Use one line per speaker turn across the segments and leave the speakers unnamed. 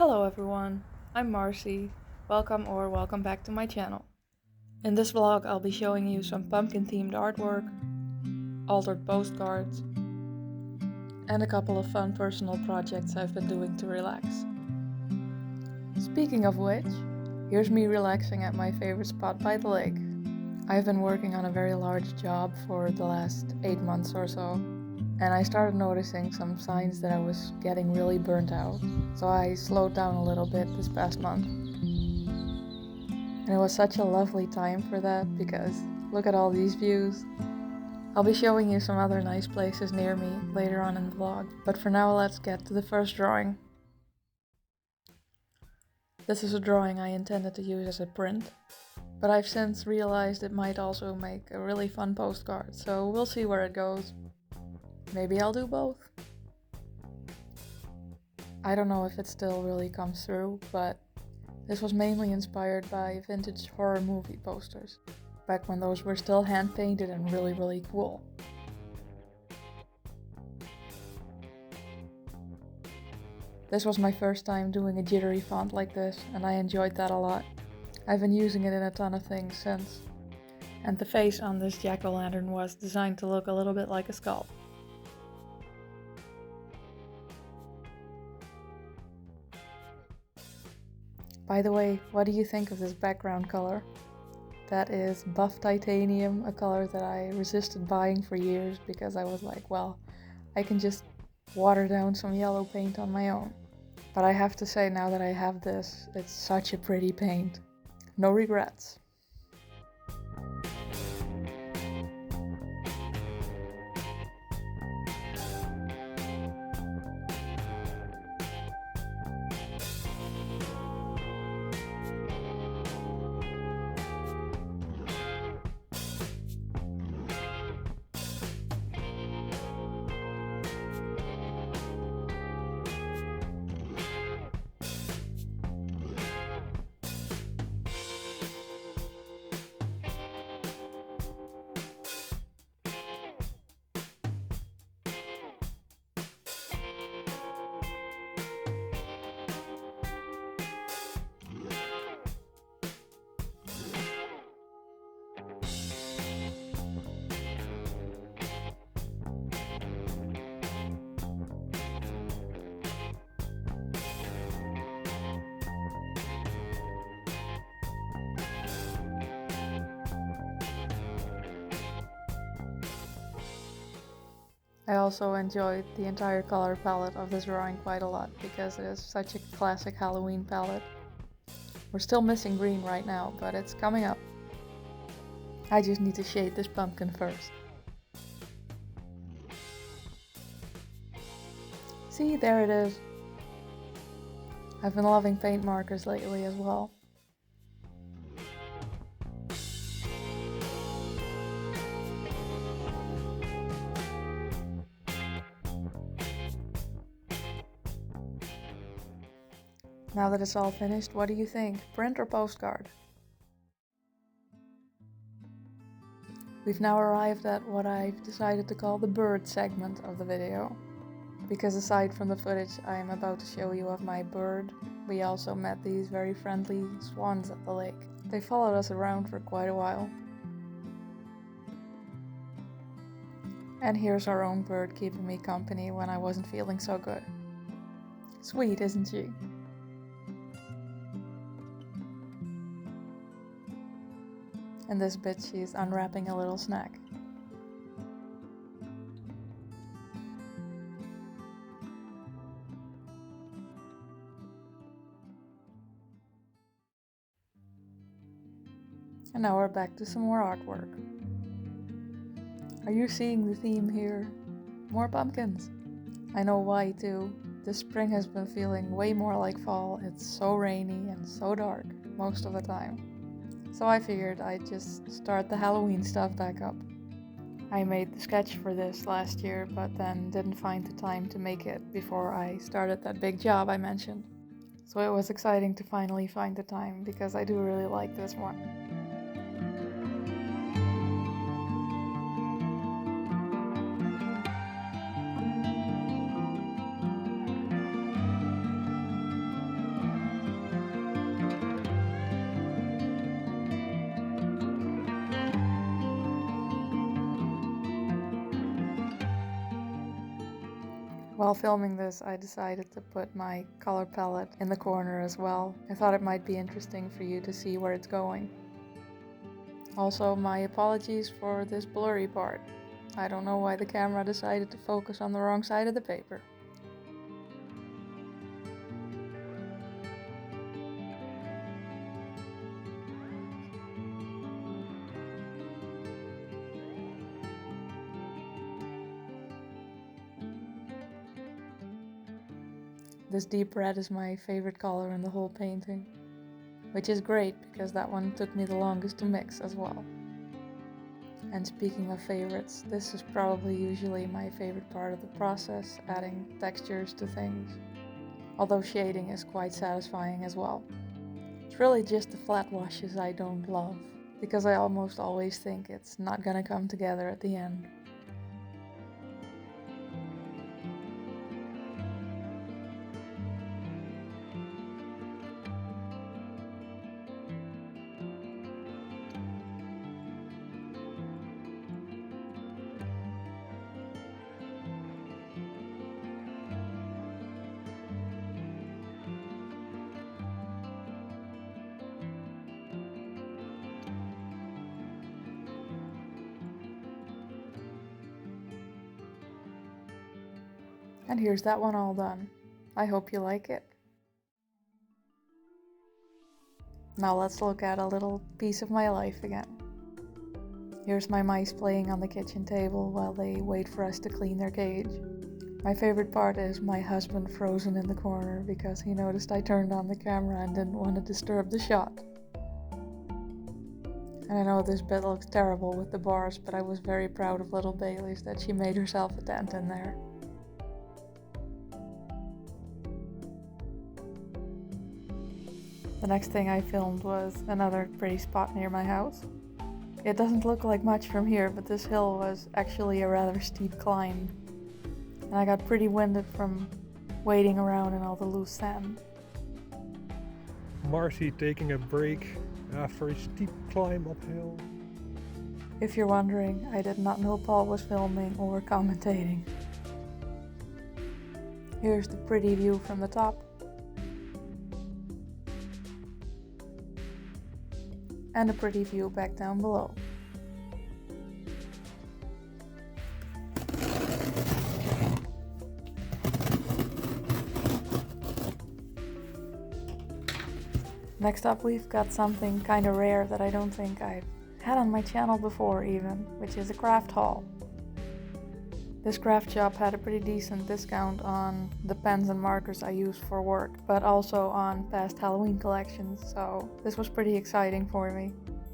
Hello everyone, I'm Marcie. Welcome back to my channel. In this vlog I'll be showing you some pumpkin themed artwork, altered postcards, and a couple of fun personal projects I've been doing to relax. Speaking of which, here's me relaxing at my favorite spot by the lake. I've been working on a very large job for the last 8 months or so, and I started noticing some signs that I was getting really burnt out, so I slowed down a little bit this past month. And it was such a lovely time for that because look at all these views. I'll be showing you some other nice places near me later on in the vlog, but for now let's get to the first drawing. This is a drawing I intended to use as a print, but I've since realized it might also make a really fun postcard, so we'll see where it goes. Maybe I'll do both. I don't know if it still really comes through, but this was mainly inspired by vintage horror movie posters, back when those were still hand painted and really cool. This was my first time doing a jittery font like this, and I enjoyed that a lot. I've been using it in a ton of things since. And the face on this jack-o'-lantern was designed to look a little bit like a skull. By the way, what do you think of this background color? That is buff titanium, a color that I resisted buying for years because I was like, well, I can just water down some yellow paint on my own. But I have to say, now that I have this, it's such a pretty paint. No regrets. I also enjoyed the entire color palette of this drawing quite a lot because it is such a classic Halloween palette. We're still missing green right now, but it's coming up. I just need to shade this pumpkin first. See, there it is. I've been loving paint markers lately as well. Now that it's all finished, what do you think? Print or postcard? We've now arrived at what I've decided to call the bird segment of the video. Because aside from the footage I am about to show you of my bird, we also met these very friendly swans at the lake. They followed us around for quite a while. And here's our own bird keeping me company when I wasn't feeling so good. Sweet, isn't she? In this bit she's unwrapping a little snack. And now we're back to some more artwork. Are you seeing the theme here? More pumpkins! I know why too. This spring has been feeling way more like fall. It's so rainy and so dark most of the time. So I figured I'd just start the Halloween stuff back up. I made the sketch for this last year, but then didn't find the time to make it before I started that big job I mentioned. So it was exciting to finally find the time because I do really like this one. While filming this, I decided to put my color palette in the corner as well. I thought it might be interesting for you to see where it's going. Also, my apologies for this blurry part. I don't know why the camera decided to focus on the wrong side of the paper. This deep red is my favorite color in the whole painting, which is great because that one took me the longest to mix as well. And speaking of favorites, this is probably usually my favorite part of the process, adding textures to things. Although shading is quite satisfying as well. It's really just the flat washes I don't love, because I almost always think it's not gonna come together at the end. And here's that one all done. I hope you like it. Now let's look at a little piece of my life again. Here's my mice playing on the kitchen table while they wait for us to clean their cage. My favorite part is my husband frozen in the corner because he noticed I turned on the camera and didn't want to disturb the shot. And I know this bit looks terrible with the bars, but I was very proud of little Bailey's that she made herself a tent in there. The next thing I filmed was another pretty spot near my house. It doesn't look like much from here, but this hill was actually a rather steep climb. And I got pretty winded from wading around in all the loose sand.
Marcie taking a break after a steep climb uphill.
If you're wondering, I did not know Paul was filming or commentating. Here's the pretty view from the top. And a pretty view back down below. Next up, we've got something kind of rare that I don't think I've had on my channel before even, which is a craft haul. This craft shop had a pretty decent discount on the pens and markers I use for work, but also on past Halloween collections, so this was pretty exciting for me.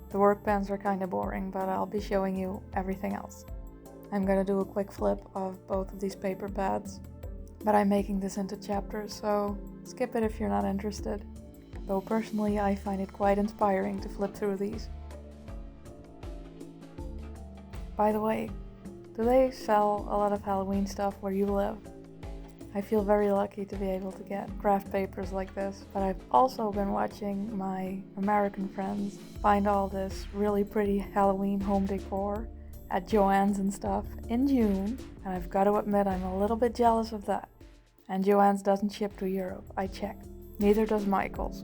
The work pens are kind of boring, but I'll be showing you everything else. I'm gonna do a quick flip of both of these paper pads, but I'm making this into chapters, so skip it if you're not interested. Though personally I find it quite inspiring to flip through these. By the way, do they sell a lot of Halloween stuff where you live? I feel very lucky to be able to get craft papers like this, but I've also been watching my American friends find all this really pretty Halloween home decor at Joann's and stuff in June, and I've got to admit I'm a little bit jealous of that. And Joann's doesn't ship to Europe, I checked. Neither does Michael's.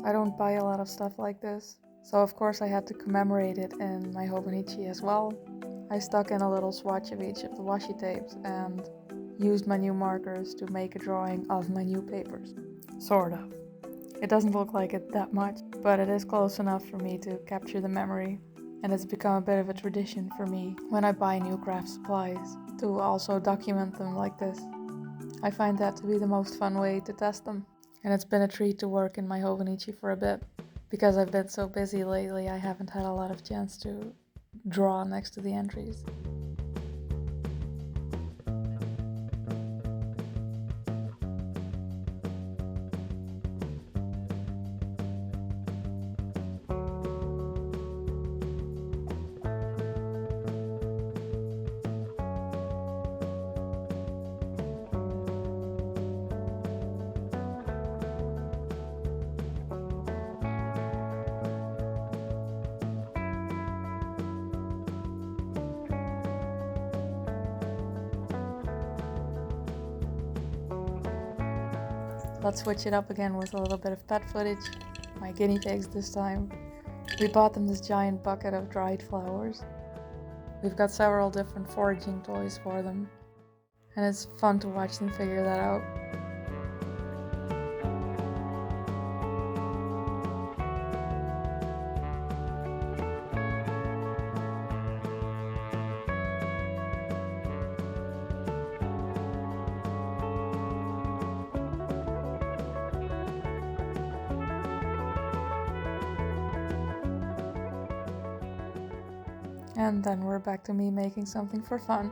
I don't buy a lot of stuff like this, so of course I had to commemorate it in my Hobonichi as well. I stuck in a little swatch of each of the washi tapes and used my new markers to make a drawing of my new papers. Sort of. It doesn't look like it that much, but it is close enough for me to capture the memory, and it's become a bit of a tradition for me when I buy new craft supplies to also document them like this. I find that to be the most fun way to test them, and it's been a treat to work in my Hobonichi for a bit. Because I've been so busy lately, I haven't had a lot of chance to draw next to the entries. Let's switch it up again with a little bit of pet footage. My guinea pigs this time. We bought them this giant bucket of dried flowers. We've got several different foraging toys for them, and it's fun to watch them figure that out. And then we're back to me making something for fun.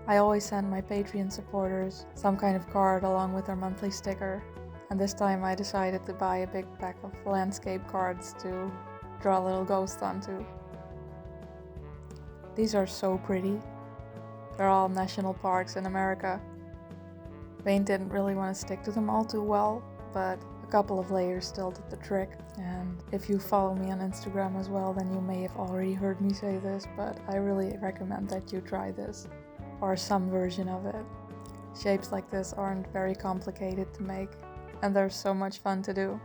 I always send my Patreon supporters some kind of card along with their monthly sticker, and this time I decided to buy a big pack of landscape cards to draw a little ghost onto. These are so pretty. They're all national parks in America. Paint didn't really want to stick to them all too well, but a couple of layers still did the trick. And if you follow me on Instagram as well, then you may have already heard me say this, but I really recommend that you try this, or some version of it. Shapes like this aren't very complicated to make, and they're so much fun to do.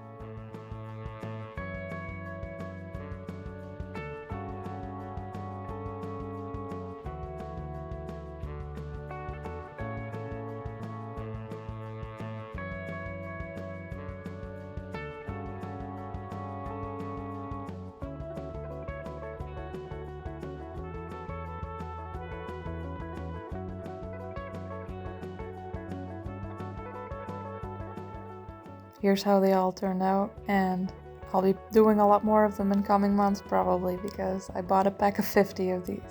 Here's how they all turned out, and I'll be doing a lot more of them in coming months probably, because I bought a pack of 50 of these.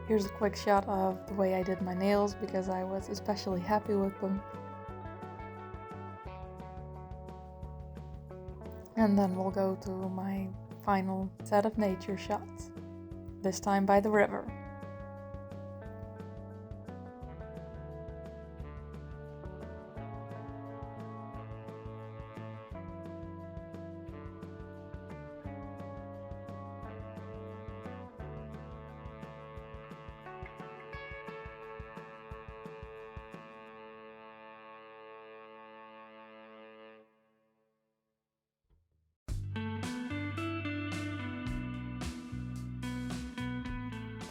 Here's a quick shot of the way I did my nails, because I was especially happy with them. And then we'll go to my final set of nature shots, this time by the river.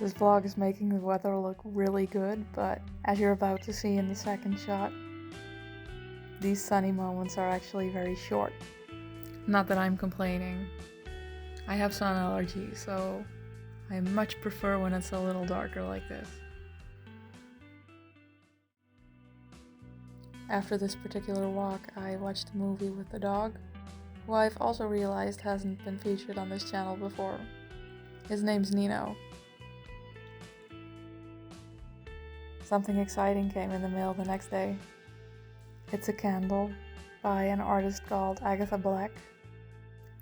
This vlog is making the weather look really good, but as you're about to see in the second shot, these sunny moments are actually very short. Not that I'm complaining. I have sun allergy, so I much prefer when it's a little darker like this. After this particular walk, I watched a movie with the dog, who I've also realized hasn't been featured on this channel before. His name's Nino. Something exciting came in the mail the next day. It's a candle by an artist called Agatha Black,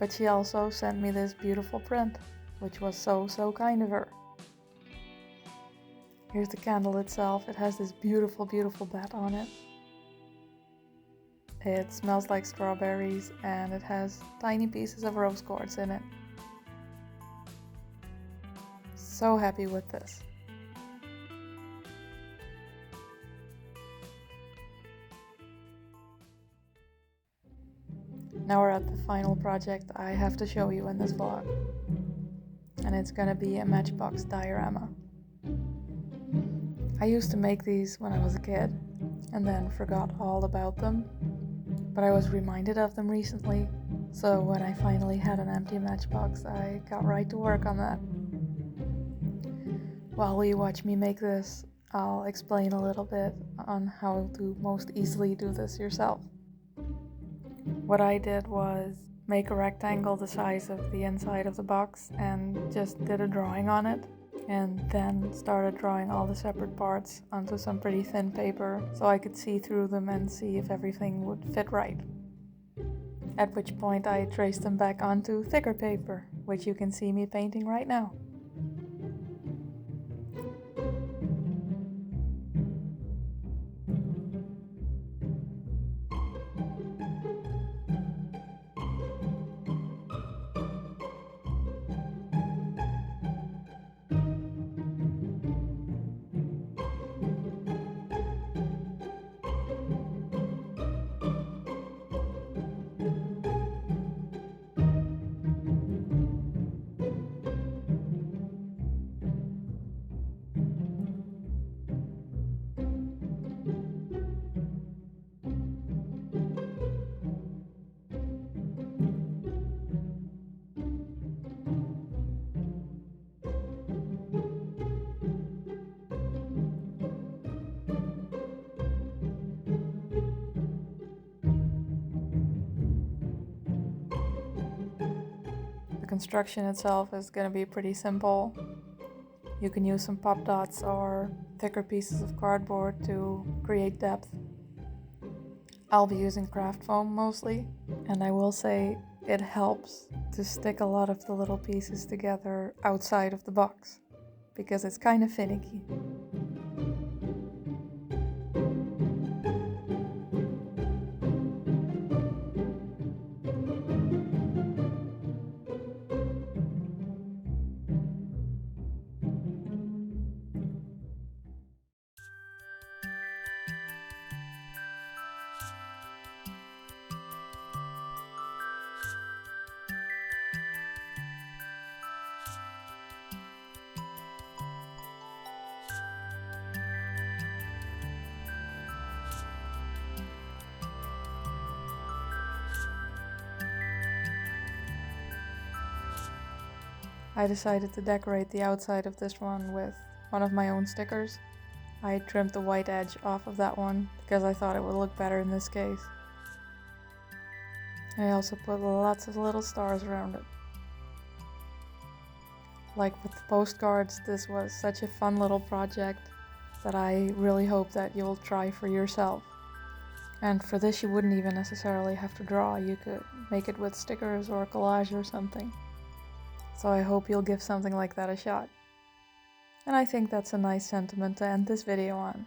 but she also sent me this beautiful print, which was so kind of her. Here's the candle itself. It has this beautiful bat on it. It smells like strawberries and it has tiny pieces of rose quartz in it. So happy with this. Now we're at the final project I have to show you in this vlog. And it's gonna be a Matchbox diorama. I used to make these when I was a kid and then forgot all about them, but I was reminded of them recently, so when I finally had an empty Matchbox, I got right to work on that. While you watch me make this, I'll explain a little bit on how to most easily do this yourself. What I did was make a rectangle the size of the inside of the box and just did a drawing on it, and then started drawing all the separate parts onto some pretty thin paper so I could see through them and see if everything would fit right. At which point I traced them back onto thicker paper, which you can see me painting right now. The construction itself is going to be pretty simple. You can use some pop dots or thicker pieces of cardboard to create depth. I'll be using craft foam mostly, and I will say it helps to stick a lot of the little pieces together outside of the box, because it's kind of finicky. I decided to decorate the outside of this one with one of my own stickers. I trimmed the white edge off of that one because I thought it would look better in this case. I also put lots of little stars around it. Like with the postcards, this was such a fun little project that I really hope that you'll try for yourself. And for this you wouldn't even necessarily have to draw, you could make it with stickers or collage or something. So I hope you'll give something like that a shot. And I think that's a nice sentiment to end this video on.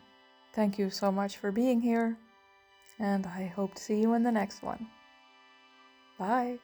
Thank you so much for being here, and I hope to see you in the next one. Bye!